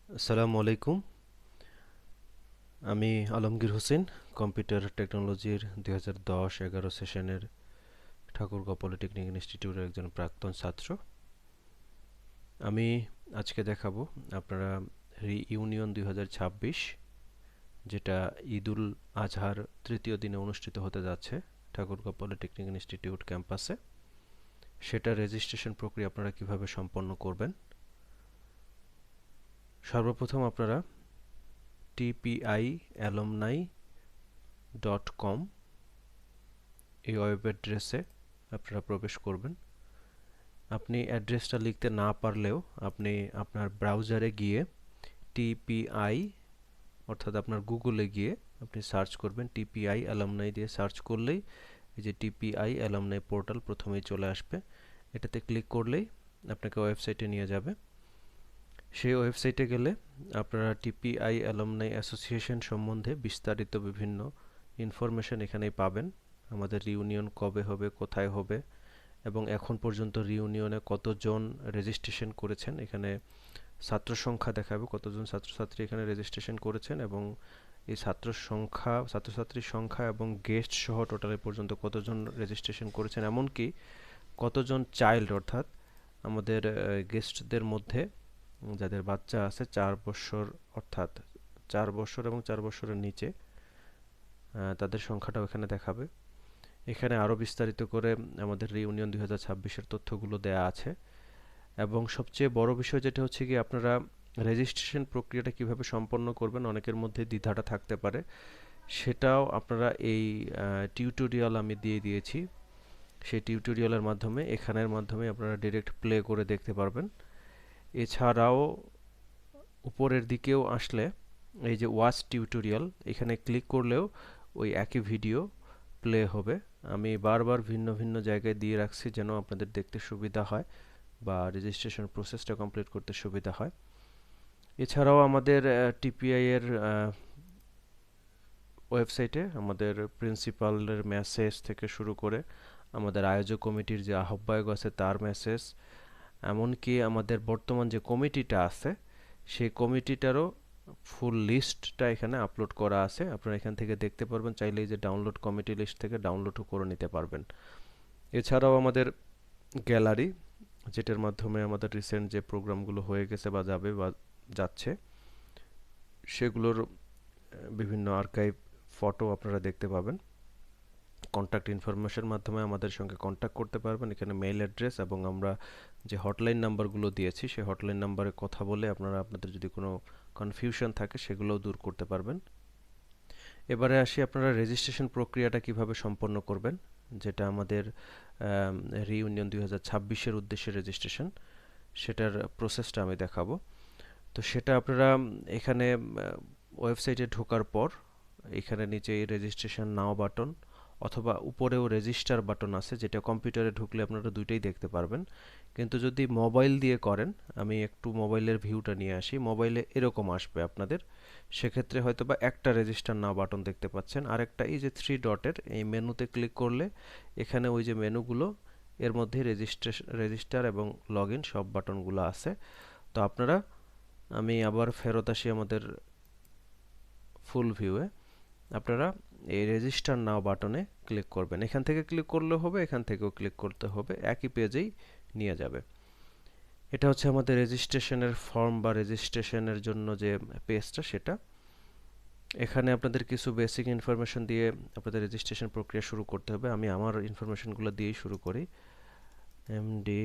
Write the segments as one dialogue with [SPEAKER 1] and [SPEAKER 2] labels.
[SPEAKER 1] আসসালামু আলাইকুম। আমি আলমগীর হোসেন, কম্পিউটার টেকনোলজির 2010-11 সেশনের ঠাকুরগাঁও পলিটেকনিক ইনস্টিটিউটের একজন প্রাক্তন ছাত্র। আমি আজকে দেখাবো আপনারা রিইউনিয়ন 2026, যেটা ঈদুল আজহার তৃতীয় দিনে অনুষ্ঠিত হতে যাচ্ছে ঠাকুরগাঁও পলিটেকনিক ইনস্টিটিউট ক্যাম্পাসে, সেটা রেজিস্ট্রেশন প্রক্রিয়া আপনারা কিভাবে সম্পন্ন করবেন। সর্বপ্রথম আপনারা tpialumni.com এই ওয়েব অ্যাড্রেসে আপনারা প্রবেশ করবেন। আপনি অ্যাড্রেসটা লিখতে না পারলেও আপনি আপনার ব্রাউজারে গিয়ে টিপিআই, অর্থাৎ আপনার গুগলে গিয়ে আপনি সার্চ করবেন, টিপিআই অ্যালামনাই দিয়ে সার্চ করলেই এই যে টিপিআই অ্যালামনাই পোর্টাল প্রথমেই চলে আসবে। এটাতে ক্লিক করলেই আপনাকে ওয়েবসাইটে নিয়ে যাবে। সেই ওয়েবসাইটে গেলে আপনারা টিপিআই অ্যালামনাই অ্যাসোসিয়েশন সম্বন্ধে বিস্তারিত বিভিন্ন ইনফরমেশন এখানেই পাবেন। আমাদের রিউনিয়ন কবে হবে, কোথায় হবে এবং এখন পর্যন্ত রিউনিয়নে কতজন রেজিস্ট্রেশন করেছেন, এখানে ছাত্র সংখ্যা দেখাবে, কতজন ছাত্রছাত্রী এখানে রেজিস্ট্রেশন করেছেন এবং এই ছাত্রছাত্রীর সংখ্যা এবং গেস্ট সহ টোটালে পর্যন্ত কতজন রেজিস্ট্রেশন করেছেন, এমনকি কতজন চাইল্ড, অর্থাৎ আমাদের গেস্টদের মধ্যে যাদের বাচ্চা আছে 4 বছর, অর্থাৎ 4 বছর এবং 4 বছরের নিচে, তাদের সংখ্যাটাও এখানে দেখাবে। এখানে আরও বিস্তারিত করে আমাদের রিউনিয়ন 2026-এর তথ্যগুলো দেয়া আছে এবং সবচেয়ে বড় বিষয় যেটা হচ্ছে কি, আপনারা রেজিস্ট্রেশন প্রক্রিয়াটা কিভাবে সম্পন্ন করবেন, অনেকের মধ্যে দ্বিধাটা থাকতে পারে, সেটাও আপনারা এই টিউটোরিয়াল আমি দিয়ে দিয়েছি। সেই টিউটোরিয়ালের মাধ্যমে, এখানের মাধ্যমে আপনারা ডিরেক্ট প্লে করে দেখতে পারবেন। এছাড়াও উপরের দিকেও আসলে এই যে ওয়াচ টিউটোরিয়াল, এখানে ক্লিক করলেও ওই একই ভিডিও প্লে হবে। আমি বারবার ভিন্ন ভিন্ন জায়গায় দিয়ে রাখছি যেন আপনাদের দেখতে সুবিধা হয় বা রেজিস্ট্রেশন প্রসেসটা কমপ্লিট করতে সুবিধা হয়। এছাড়াও আমাদের টিপিআই এর ওয়েবসাইটে আমাদের প্রিন্সিপালের মেসেজ থেকে শুরু করে আমাদের আয়োজক কমিটির যে আহ্বায়ক আছে তার মেসেজ, এমনকি আমাদের বর্তমান যে কমিটিটা আছে সেই কমিটিটারও ফুল লিস্টটা এখানে আপলোড করা আছে। আপনারা এখান থেকে দেখতে পারবেন, চাইলে এই যে ডাউনলোড কমিটি লিস্ট থেকে ডাউনলোডও করে নিতে পারবেন। এছাড়াও আমাদের গ্যালারি, যেটার মাধ্যমে আমাদের রিসেন্ট যে প্রোগ্রামগুলো হয়ে গেছে বা যাবে বা যাচ্ছে সেগুলোর বিভিন্ন আর্কাইভ ফটো আপনারা দেখতে পাবেন। কন্ট্যাক্ট ইনফরমেশন মাধ্যমে আমাদের সঙ্গে কন্ট্যাক্ট করতে পারবেন। এখানে মেইল অ্যাড্রেস এবং আমরা যে হটলাইন নাম্বারগুলো দিয়েছি সেই হটলাইন নাম্বারে কথা বলে আপনারা আপনাদের যদি কোনো কনফিউশন থাকে সেগুলোও দূর করতে পারবেন। এবারে আসি আপনারা রেজিস্ট্রেশন প্রক্রিয়াটা কিভাবে সম্পন্ন করবেন, যেটা আমাদের রিইউনিয়ন 2026-এর উদ্দেশ্যে রেজিস্ট্রেশন, সেটার প্রসেসটা আমি দেখাবো। তো সেটা আপনারা এখানে ওয়েবসাইটে ঢোকার পর এখানে নিচে রেজিস্ট্রেশন নাও বাটন অথবা উপরেও রেজিস্টার বাটন আছে, যেটা কম্পিউটারে ঢুকলে আপনারা দুইটাই দেখতে পারবেন। কিন্তু যদি মোবাইল দিয়ে করেন, আমি একটু মোবাইলের ভিউটা নিয়ে আসি, মোবাইলে এরকম আসবে আপনাদের। সেক্ষেত্রে হয়তো বা একটা রেজিস্টার নাও বাটন দেখতে পাচ্ছেন, আর একটা এই যে 3 ডটের এই মেনুতে ক্লিক করলে এখানে ওই যে মেনুগুলো, এর মধ্যে রেজিস্টার এবং লগ ইন সব বাটনগুলো আছে। তো আপনারা, আমি আবার ফেরত আসি আমাদের ফুল ভিউয়ে, আপনারা এই রেজিস্টার নাও বাটনে ক্লিক করবেন। এখান থেকে ক্লিক করলেও হবে, এখান থেকেও ক্লিক করতে হবে, একই পেজেই নিয়ে যাবে। এটা হচ্ছে আমাদের রেজিস্ট্রেশনের ফর্ম বা রেজিস্ট্রেশনের জন্য যে পেজটা, সেটা। এখানে আপনাদের কিছু বেসিক ইনফরমেশন দিয়ে আপনাদের রেজিস্ট্রেশন প্রক্রিয়া শুরু করতে হবে। আমি আমার ইনফরমেশনগুলো দিয়েই শুরু করি। এমডি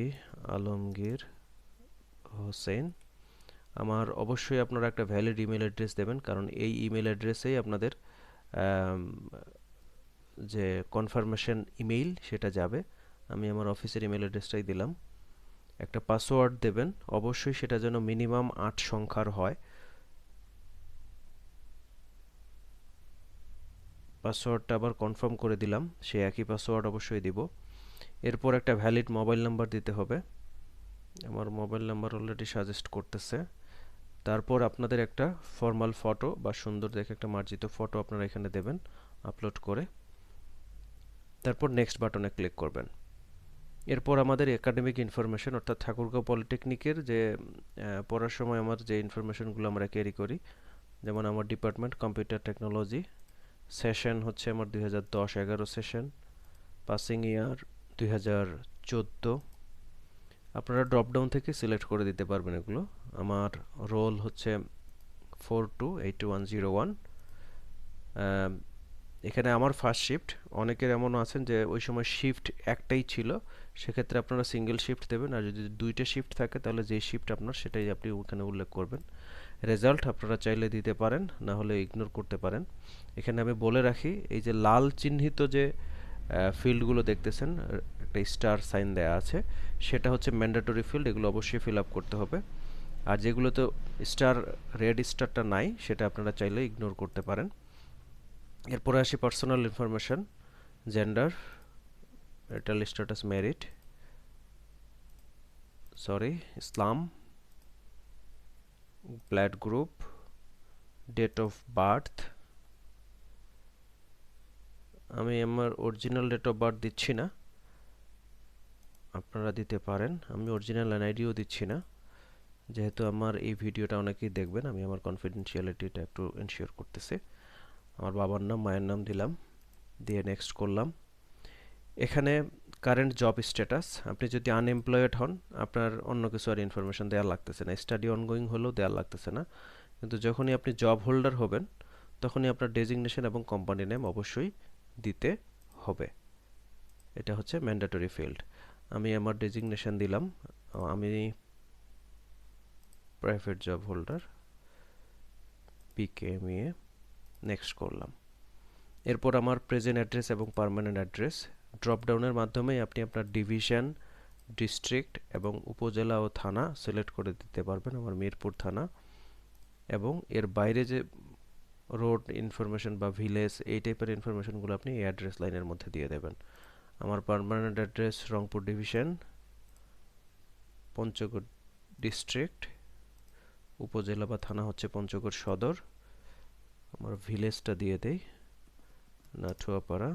[SPEAKER 1] আলমগীর হোসেন। আমার অবশ্যই আপনারা একটা ভ্যালিড ইমেল অ্যাড্রেস দেবেন, কারণ এই ইমেল অ্যাড্রেসেই আপনাদের যে কনফার্মেশন ইমেইল সেটা যাবে। আমি আমার অফিসের ইমেল অ্যাড্রেসটাই দিলাম। একটা পাসওয়ার্ড দেবেন, অবশ্যই সেটা যেন মিনিমাম 8 সংখ্যার হয়। পাসওয়ার্ডটা আবার কনফার্ম করে দিলাম, সে একই পাসওয়ার্ড অবশ্যই দিব। এরপর একটা ভ্যালিড মোবাইল নাম্বার দিতে হবে, আমার মোবাইল নাম্বার অলরেডি সাজেস্ট করতেছে। তারপর আপনাদের একটা ফর্মাল ফটো বা সুন্দর দেখে একটা মার্জিত ফটো আপনারা এখানে দেবেন আপলোড করে। তারপর নেক্সট বাটনে ক্লিক করবেন। এরপর আমাদের একাডেমিক ইনফরমেশন, অর্থাৎ ঠাকুরগাঁও পলিটেকনিকের যে পড়ার সময় আমার যে ইনফরমেশনগুলো আমরা ক্যারি করি, যেমন আমার ডিপার্টমেন্ট কম্পিউটার টেকনোলজি, সেশন হচ্ছে আমার 2010-11 সেশন, পাসিং ইয়ার 2014। আপনারা ড্রপ ডাউন থেকে সিলেক্ট করে দিতে পারবেন এগুলো। আমার রোল হচ্ছে 428101। এখানে আমার ফার্স্ট শিফট, অনেকের এমনও আছেন যে ওই সময় শিফট একটাই ছিল, সেক্ষেত্রে আপনারা সিঙ্গেল শিফট দেবেন, আর যদি দুইটা শিফট থাকে তাহলে যে শিফট আপনার সেটাই আপনি ওখানে উল্লেখ করবেন। রেজাল্ট আপনারা চাইলে দিতে পারেন, না হলে ইগনোর করতে পারেন। এখানে আমি বলে রাখি, এই যে লাল চিহ্নিত যে ফিল্ডগুলো দেখতেছেন, একটা স্টার সাইন দেয়া আছে, সেটা হচ্ছে ম্যান্ডেটরি ফিল্ড, এগুলো অবশ্যই ফিল আপ করতে হবে। আর যেগুলো তো স্টার, রেড স্টারটা নাই, সেটা আপনারা চাইলে ইগনোর করতে পারেন। এরপরে আসি personal information, gender, marital status merit, ইসলাম, blood group, date of birth. আমি আমার অরিজিনাল ডেট অফ বার্থ দিচ্ছি না, আপনারা দিতে পারেন। আমি অরিজিনাল এনআইডিও দিচ্ছি না, যেহেতু আমার এই ভিডিওটা অনেকেই দেখবেন, আমি আমার কনফিডেন্সিয়ালিটিটা একটু এনশিওর করতেছি। আমার বাবার নাম, মায়ের নাম দিলাম, দিয়ে নেক্সট করলাম। এখানে কারেন্ট জব স্ট্যাটাস, আপনি যদি আনএমপ্লয়েড হন আপনার অন্য কিছু আর ইনফরমেশন দেওয়া লাগতেছে না, স্টাডি অনগোয়িং হলেও দেওয়া লাগতেছে না। কিন্তু যখনই আপনি জব হোল্ডার হবেন তখনই আপনার ডেজিগনেশন এবং কোম্পানি নেম অবশ্যই দিতে হবে। এটা হচ্ছে ম্যান্ডেটরি ফিল্ড। আমি আমার ডেজিগনেশন দিলাম, আমি প্রাইভেট জব হোল্ডার, পিকেএমইএ, নেক্সট করলাম। এরপর আমার প্রেজেন্ট অ্যাড্রেস এবং পার্মানেন্ট অ্যাড্রেস, ড্রপ ডাউনের মাধ্যমেই আপনি আপনার ডিভিশন, ডিস্ট্রিক্ট এবং উপজেলা ও থানা সিলেক্ট করে দিতে পারবেন। আমার মিরপুর থানা, এবং এর বাইরে যে রোড ইনফরমেশন বা ভিলেজ এই টাইপের ইনফরমেশনগুলো আপনি এই অ্যাড্রেস লাইনের মধ্যে দিয়ে দেবেন। আমার permanent address Rangpur division, Panchagarh district, উপজেলা বা থানা হচ্ছে পঞ্চগড় সদর। আমার ভিলেজটা দিয়ে দেই নাটুয়াপাড়া,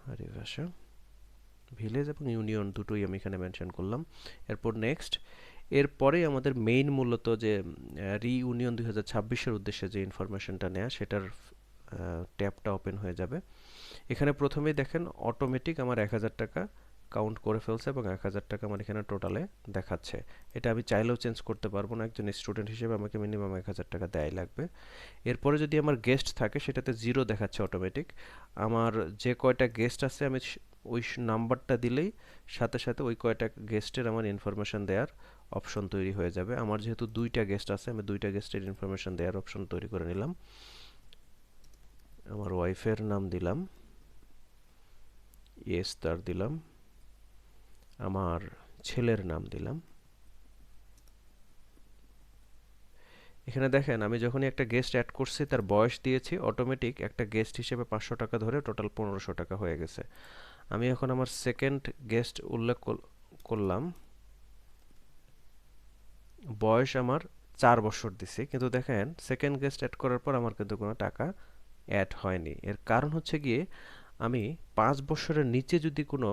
[SPEAKER 1] হরিভাষা। ভিলেজ এবং ইউনিয়ন দুটোই আমি এখানে মেনশন করলাম। এরপর নেক্সট, এরপরেই আমাদের মেইন মূলত যে রিইউনিয়ন 2026-এর উদ্দেশ্যে যে ইনফরমেশনটা নেওয়া, সেটার ট্যাবটা ওপেন হয়ে যাবে। এখানে প্রথমেই দেখেন অটোমেটিক আমার 1000 টাকা কাউন্ট করে ফেলছে এবং 1000 টাকা আমার এখানে টোটালে দেখাচ্ছে। এটা আমি চাইলেও চেঞ্জ করতে পারবো না, একজন স্টুডেন্ট হিসেবে আমাকে মিনিমাম 1000 টাকা দেয়াই লাগবে। এরপরে যদি আমার গেস্ট থাকে সেটাতে জিরো দেখাচ্ছে অটোমেটিক। আমার যে কয়টা গেস্ট আছে আমি ওই নাম্বারটা দিলেই সাথে সাথে ওই কয়টা গেস্টের আমার ইনফরমেশন দেওয়ার অপশন তৈরি হয়ে যাবে। আমার যেহেতু দুইটা গেস্ট আছে, আমি দুইটা গেস্টের ইনফরমেশন দেওয়ার অপশন তৈরি করে নিলাম। আমার ওয়াইফের নাম দিলাম, ইয়েস তার দিলাম, আমার ছেলের নাম দিলাম। এখানে দেখেন আমি যখনই একটা গেস্ট অ্যাড করছি তার বয়স দিয়েছি, অটোমেটিক একটা গেস্ট হিসেবে 500 টাকা ধরে টোটাল 1500 টাকা হয়ে গেছে। আমি এখন আমার সেকেন্ড গেস্ট উল্লেখ করলাম, বয়স আমার 4 বছর দিছি, কিন্তু দেখেন সেকেন্ড গেস্ট অ্যাড করার পর আমার কিন্তু কোনো টাকা অ্যাড হয়নি। এর কারণ হচ্ছে গিয়ে আমি 5 বছরের নিচে যদি কোনো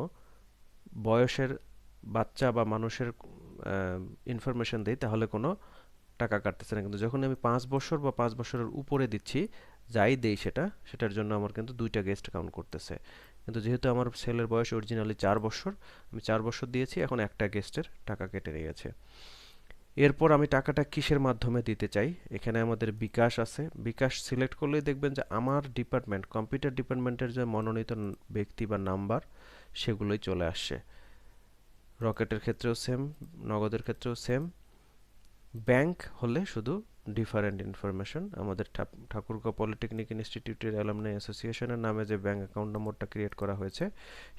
[SPEAKER 1] বয়সের বাচ্চা বা মানুষের ইনফরমেশন দেই তাহলে কোনো টাকা কাটতেছে না, কিন্তু যখন আমি 5 বছর বা 5 বছরের উপরে দিচ্ছি, যাই দেই সেটার জন্য আমার কিন্তু দুইটা গেস্ট কাউন্ট করতেছে। কিন্তু যেহেতু আমার ছেলের বয়স অরিজিনালি 4 বছর, আমি 4 বছর দিয়েছি, এখন একটা গেস্টের টাকা কেটে নিয়েছে। এরপর আমি টাকাটা কিসের মাধ্যমে দিতে চাই, এখানে আমাদের বিকাশ আছে। বিকাশ সিলেক্ট করলেই দেখবেন যে আমার ডিপার্টমেন্ট, কম্পিউটার ডিপার্টমেন্টের যে মনোনীত ব্যক্তি বা নাম্বার, সেগুলোই চলে আসছে। রকেটের ক্ষেত্রেও সেম, নগদের ক্ষেত্রেও সেম। ব্যাংক হলে শুধু ডিফারেন্ট ইনফরমেশন। আমাদের ঠাকুরগাঁও পলিটেকনিক ইনস্টিটিউটের অ্যালামনাই অ্যাসোসিয়েশনের নামে যে ব্যাংক অ্যাকাউন্ট নম্বরটা ক্রিয়েট করা হয়েছে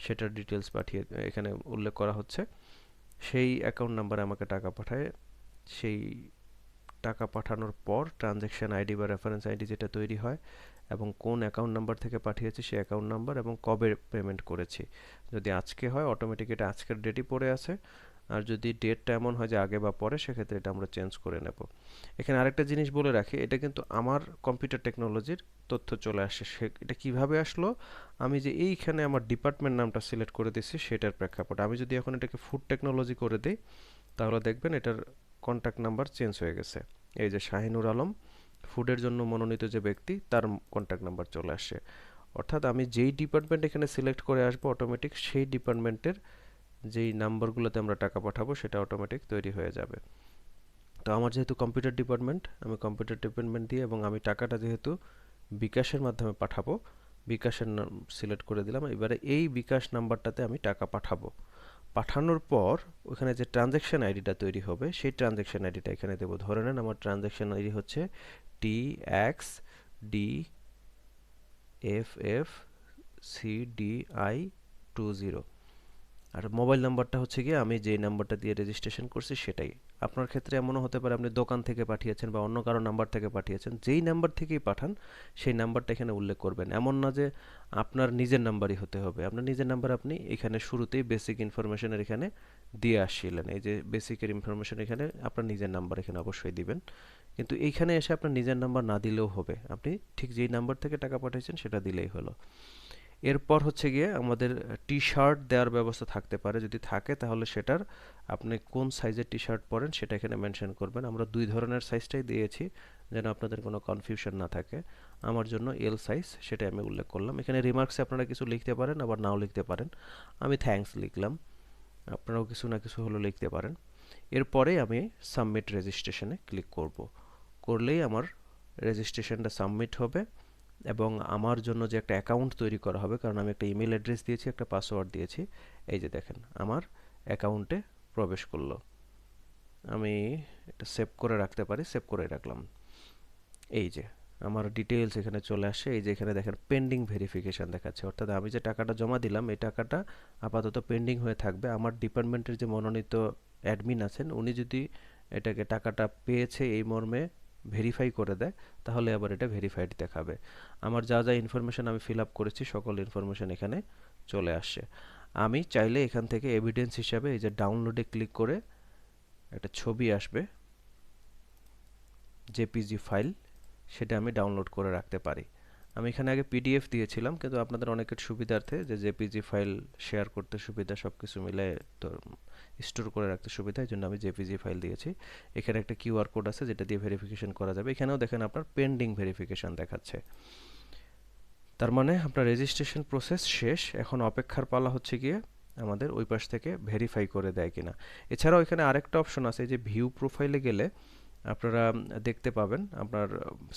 [SPEAKER 1] সেটার ডিটেলস পাঠিয়ে এখানে উল্লেখ করা হচ্ছে। সেই অ্যাকাউন্ট নাম্বারে আমাকে টাকা পাঠায়, সেই টাকা পাঠানোর পর ট্রানজ্যাকশন আইডি বা রেফারেন্স আইডি যেটা তৈরি হয়, এবং কোন অ্যাকাউন্ট নাম্বার থেকে পাঠিয়েছি সেই অ্যাকাউন্ট নাম্বার এবং কবে পেমেন্ট করেছি। যদি আজকে হয় অটোমেটিক এটা আজকের ডেটই পড়ে আছে, আর যদি ডেটটা এমন হয় যে আগে বা পরে, সেক্ষেত্রে এটা আমরা চেঞ্জ করে নেব। এখানে আরেকটা জিনিস বলে রাখি, এটা কিন্তু আমার কম্পিউটার টেকনোলজির তথ্য চলে আসে। এটা কিভাবে আসলো? আমি যে এইখানে আমার ডিপার্টমেন্ট নামটা সিলেক্ট করে দিচ্ছি সেটার প্রেক্ষাপটে। আমি যদি এখন এটাকে ফুড টেকনোলজি করে দিই, তাহলে দেখবেন এটার কন্ট্যাক্ট নাম্বার চেঞ্জ হয়ে গেছে। এই যে শাহিনুর আলম, ফুডের জন্য মনোনীত যে ব্যক্তি, তার কন্ট্যাক্ট নাম্বার চলে আসে। অর্থাৎ আমি যেই ডিপার্টমেন্ট এখানে সিলেক্ট করে আসবো, অটোমেটিক সেই ডিপার্টমেন্টের যেই নাম্বারগুলোতে আমরা টাকা পাঠাবো সেটা অটোমেটিক তৈরি হয়ে যাবে। তো আমার যেহেতু কম্পিউটার ডিপার্টমেন্ট, আমি কম্পিউটার ডিপার্টমেন্ট দিয়ে, এবং আমি টাকাটা যেহেতু বিকাশের মাধ্যমে পাঠাবো, বিকাশের নাম সিলেক্ট করে দিলাম। এবারে এই বিকাশ নাম্বারটাতে আমি টাকা পাঠাবো। পাঠানোর পর ওখানে যে ট্রানজ্যাকশন আইডিটা তৈরি হবে, সেই ট্রানজ্যাকশন আইডিটা এখানে দেবো। ধরে নেন আমার ট্রানজ্যাকশন আইডি হচ্ছে TXDFFCDI20, আর মোবাইল নাম্বারটা হচ্ছে গিয়ে আমি যে নাম্বারটা দিয়ে রেজিস্ট্রেশন করছি সেটাই। আপনার ক্ষেত্রে এমনও হতে পারে আপনি দোকান থেকে পাঠিয়েছেন বা অন্য কারো নাম্বার থেকে পাঠিয়েছেন, যেই নাম্বার থেকেই পাঠান সেই নাম্বারটা এখানে উল্লেখ করবেন। এমন না যে আপনার নিজের নাম্বারই হতে হবে। আপনার নিজের নাম্বার আপনি এখানে শুরুতেই বেসিক ইনফরমেশনের এখানে দিয়ে আসছিলেন, এই যে বেসিকের ইনফরমেশন এখানে আপনার নিজের নাম্বার এখানে অবশ্যই দিবেন। কিন্তু এইখানে এসে আপনার নিজের নাম্বার না দিলেও হবে, আপনি ঠিক যেই নাম্বার থেকে টাকা পাঠিয়েছেন সেটা দিলেই হলো। এরপর হচ্ছে গিয়ে আমাদের টি শার্ট দেওয়ার ব্যবস্থা থাকতে পারে, যদি থাকে তাহলে সেটার আপনি কোন সাইজের টি শার্ট পরেন সেটা এখানে মেনশন করবেন। আমরা দুই ধরনের সাইজটাই দিয়েছি যেন আপনাদের কোনো কনফিউশন না থাকে। আমার জন্য এল সাইজ, সেটা আমি উল্লেখ করলাম। এখানে রিমার্কসে আপনারা কিছু লিখতে পারেন, আবার নাও লিখতে পারেন। আমি থ্যাঙ্কস লিখলাম, আপনারাও কিছু না কিছু হলো লিখতে পারেন। এরপরে আমি সাবমিট রেজিস্ট্রেশনে ক্লিক করব। করলেই আমার রেজিস্ট্রেশনটা সাবমিট হবে, এবং আমার জন্য যে একটা অ্যাকাউন্ট তৈরি করা হবে, কারণ আমি একটা ইমেল অ্যাড্রেস দিয়েছি, একটা পাসওয়ার্ড দিয়েছি। এই যে দেখেন আমার অ্যাকাউন্টে প্রবেশ করলো। আমি এটা সেভ করে রাখতে পারি, সেভ করে রাখলাম। এই যে আমার ডিটেইলস এখানে চলে আসে। এই যে এখানে দেখেন পেন্ডিং ভেরিফিকেশন দেখাচ্ছে, অর্থাৎ আমি যে টাকাটা জমা দিলাম এই টাকাটা আপাতত পেন্ডিং হয়ে থাকবে। আমার ডিপার্টমেন্টের যে মনোনীত অ্যাডমিন আছেন, উনি যদি এটাকে টাকাটা পেয়েছে এই মর্মে ভেরিফাই করে দেয়, তাহলে আবার এটা ভেরিফাইড দেখাবে। আমার যা যা ইনফরমেশন আমি ফিল আপ করেছি সকল ইনফরমেশন এখানে চলে আসছে। আমি চাইলে এখান থেকে এভিডেন্স হিসাবে এই যে ডাউনলোডে ক্লিক করে একটা ছবি আসবে, জেপিজি ফাইল, সেটা আমি ডাউনলোড করে রাখতে পারি। আমি এখানে আগে পিডিএফ দিয়েছিলাম, কিন্তু আপনাদের অনেকের সুবিধার্থে যে জেপিজি ফাইল শেয়ার করতে সুবিধা, সব কিছু মিলে তো স্টোর করে রাখতে সুবিধা, এই জন্য আমি জেপিজি ফাইল দিয়েছি। এখানে একটা কিউআর কোড আছে যেটা দিয়ে ভেরিফিকেশন করা যাবে। এখানেও দেখেন আপনার পেন্ডিং ভেরিফিকেশন দেখাচ্ছে। তার মানে আপনার রেজিস্ট্রেশন প্রসেস শেষ, এখন অপেক্ষার পালা হচ্ছে গিয়ে আমাদের ওই পাশ থেকে ভেরিফাই করে দেয় কিনা। এছাড়াও এখানে আরেকটা অপশন আছে, যে ভিউ প্রোফাইলে গেলে আপনারা দেখতে পাবেন আপনার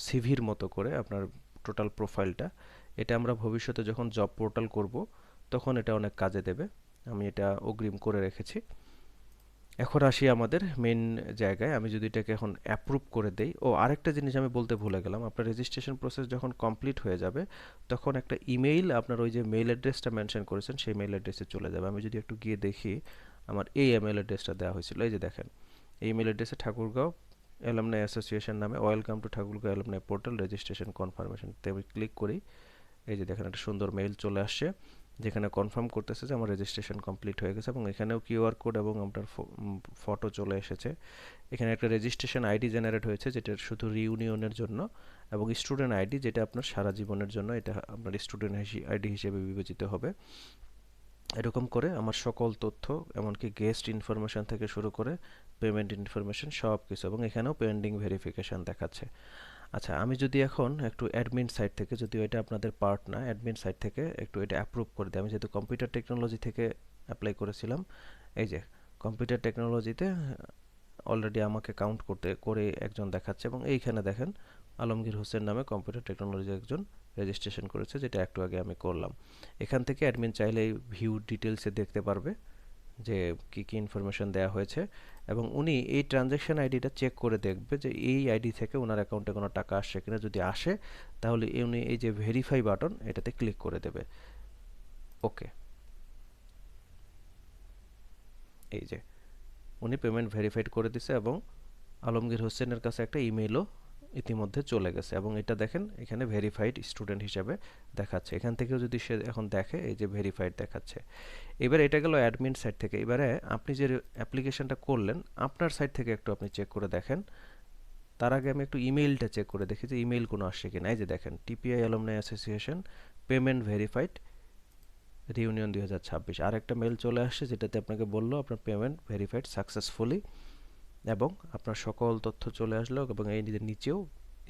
[SPEAKER 1] সিভির মতো করে আপনার টোটাল প্রোফাইলটা। এটা আমরা ভবিষ্যতে যখন জব পোর্টাল করব তখন এটা অনেক কাজে দেবে। আমি এটা অগ্রিম করে রেখেছি। এখন আসি আমাদের মেন জায়গায়। আমি যদি এটাকে এখন অ্যাপ্রুভ করে দেই, ও আরেকটা জিনিস আমি বলতে ভুলে গেলাম, আপনার রেজিস্ট্রেশন প্রসেস যখন কমপ্লিট হয়ে যাবে তখন একটা ইমেইল আপনার ওই যে মেইল অ্যাড্রেসটা মেনশন করেছেন সেই মেইল অ্যাড্রেসে চলে যাবে। আমি যদি একটু গিয়ে দেখি, আমার এই ইমেল অ্যাড্রেসটা দেওয়া হয়েছিল, এই যে দেখেন এই ইমেল অ্যাড্রেসে ঠাকুরগাঁও অ্যালামনাই অ্যাসোসিয়েশন নামে, welcome to Thakurgaon alumni portal registration confirmation, তে আমি ক্লিক করি। এই যে দেখেন একটা সুন্দর মেইল চলে আসছে যেখানে কনফার্ম করতেছে যে আমার রেজিস্ট্রেশন কমপ্লিট হয়ে গেছে, এবং এখানেও কিউআর কোড এবং আপনার ফটো চলে এসেছে। এখানে একটা রেজিস্ট্রেশন আইডি জেনারেট হয়েছে যেটা শুধু রিইউনিয়নের জন্য, এবং স্টুডেন্ট আইডি যেটা আপনার সারা জীবনের জন্য, এটা আপনার স্টুডেন্ট আইডি হিসেবে বিবেচিত হবে। এরকম করে আমার সকল তথ্য, এমনকি গেস্ট ইনফরমেশন থেকে শুরু করে পেমেন্ট ইনফরমেশন সব কিছু, এবং এখানেও পেন্ডিং ভেরিফিকেশন দেখাচ্ছে। আচ্ছা, আমি যদি এখন একটু অ্যাডমিন সাইট থেকে, যদিও এটা আপনাদের পার্ট না, অ্যাডমিন সাইট থেকে একটু এটা অ্যাপ্রুভ করে দিই। আমি যেহেতু কম্পিউটার টেকনোলজি থেকে অ্যাপ্লাই করেছিলাম, এই যে কম্পিউটার টেকনোলজিতে অলরেডি আমাকে কাউন্ট করতে করে একজন দেখাচ্ছে, এবং এইখানে দেখেন আলমগীর হোসেন নামে কম্পিউটার টেকনোলজি একজন রেজিস্ট্রেশন করেছে, যেটা একটু আগে আমি করলাম। এখান থেকে অ্যাডমিন চাইলে ভিউ ডিটেলসে দেখতে পারবে যে কি কি ইনফরমেশন দেওয়া হয়েছে, এবং উনি এই ট্রানজ্যাকশন আইডিটা চেক করে দেখবে যে এই আইডি থেকে ওনার অ্যাকাউন্টে কোনো টাকা আসছে কিনা। যদি আসে তাহলে উনি এই যে ভেরিফাই বাটন এটাতে ক্লিক করে দেবে। ওকে, এই যে উনি পেমেন্ট ভেরিফাইড করে দিছে, এবং আলমগীর হোসেনের কাছে একটা ইমেলও ইতিমধ্যে চলে গেছে এবং এটা দেখেন এখানে ভেরিফাইড স্টুডেন্ট হিসেবে দেখাচ্ছে। এখান থেকেও যদি সে এখন দেখে এই যে ভেরিফাইড দেখাচ্ছে। এবার এটা গেল অ্যাডমিন সাইড থেকে। এবারে আপনি যে অ্যাপ্লিকেশনটা করলেন আপনার সাইড থেকে একটু আপনি চেক করে দেখেন। তার আগে আমি একটু ইমেইলটা চেক করে দেখি যে ইমেইল কোনো আসছে কিনা। এই যে দেখেন TPI alumni association payment verified reunion 2026 আর একটা মেল চলে আসছে যেটাতে আপনাকে বললো আপনার পেমেন্ট ভেরিফাইড সাকসেসফুলি এবং আপনার সকল তথ্য চলে আসলো এবং এই নিচেও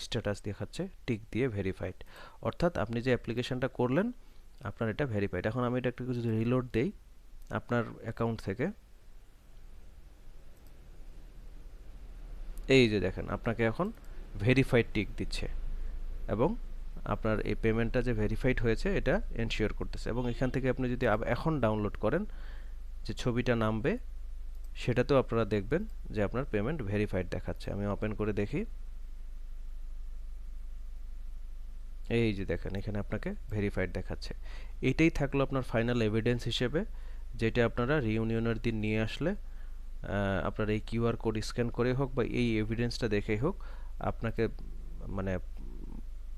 [SPEAKER 1] স্ট্যাটাস দেখাচ্ছে টিক দিয়ে ভেরিফাইড। অর্থাৎ আপনি যে অ্যাপ্লিকেশনটা করলেন আপনার এটা ভেরিফাইড। এখন আমি এটা একটু যদি রিলোড দেই আপনার অ্যাকাউন্ট থেকে, এই যে দেখেন আপনাকে এখন ভেরিফাইড টিক দিচ্ছে এবং আপনার এই পেমেন্টটা যে ভেরিফাইড হয়েছে এটা এনশিওর করতেছে। এবং এখান থেকে আপনি যদি এখন ডাউনলোড করেন যে ছবিটা নামবে সেটাতেও আপনারা দেখবেন যে আপনার পেমেন্ট ভেরিফাইড দেখাচ্ছে। আমি ওপেন করে দেখি, এই যে দেখেন এখানে আপনাকে ভেরিফাইড দেখাচ্ছে। এইটাই থাকলো আপনার ফাইনাল এভিডেন্স হিসেবে, যেটা আপনারা রিইউনিয়নের দিন নিয়ে আসলে আপনার এই কিউআর কোড স্ক্যান করে হোক বা এই এভিডেন্সটা দেখেই হোক আপনাকে মানে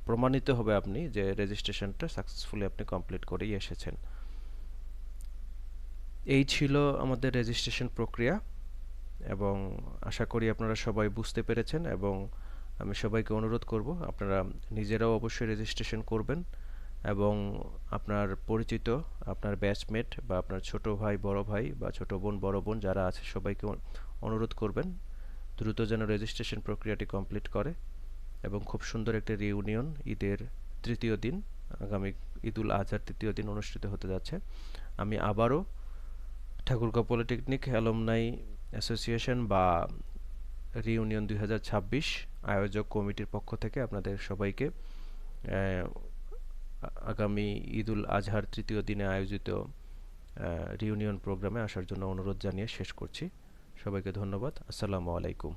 [SPEAKER 1] প্রমাণিত হবে আপনি যে রেজিস্ট্রেশনটা সাকসেসফুলি আপনি কমপ্লিট করেই এসেছেন। এই ছিল আমাদের রেজিস্ট্রেশন প্রক্রিয়া এবং আশা করি আপনারা সবাই বুঝতে পেরেছেন এবং আমি সবাইকে অনুরোধ করব আপনারা নিজেরাও অবশ্যই রেজিস্ট্রেশন করবেন এবং আপনার পরিচিত আপনার ব্যাচমেট বা আপনার ছোট ভাই বড় ভাই বা ছোট বোন বড় বোন যারা আছে সবাইকে অনুরোধ করবেন দ্রুত যেন রেজিস্ট্রেশন প্রক্রিয়াটি কমপ্লিট করে এবং খুব সুন্দর একটা রিউনিয়ন ঈদের তৃতীয় দিন আগামী ঈদুল আজহার তৃতীয় দিন অনুষ্ঠিত হতে যাচ্ছে। আমি আবারও ঠাকুরগাঁও পলিটেকনিক অ্যালুমনাই অ্যাসোসিয়েশন বা রিউনিয়ন 2026 আয়োজক কমিটির পক্ষ থেকে আপনাদের সবাইকে আগামী ঈদুল আজহার তৃতীয় দিনে আয়োজিত রিউনিয়ন প্রোগ্রামে আসার জন্য অনুরোধ জানিয়ে শেষ করছি। সবাইকে ধন্যবাদ। আসসালামু আলাইকুম।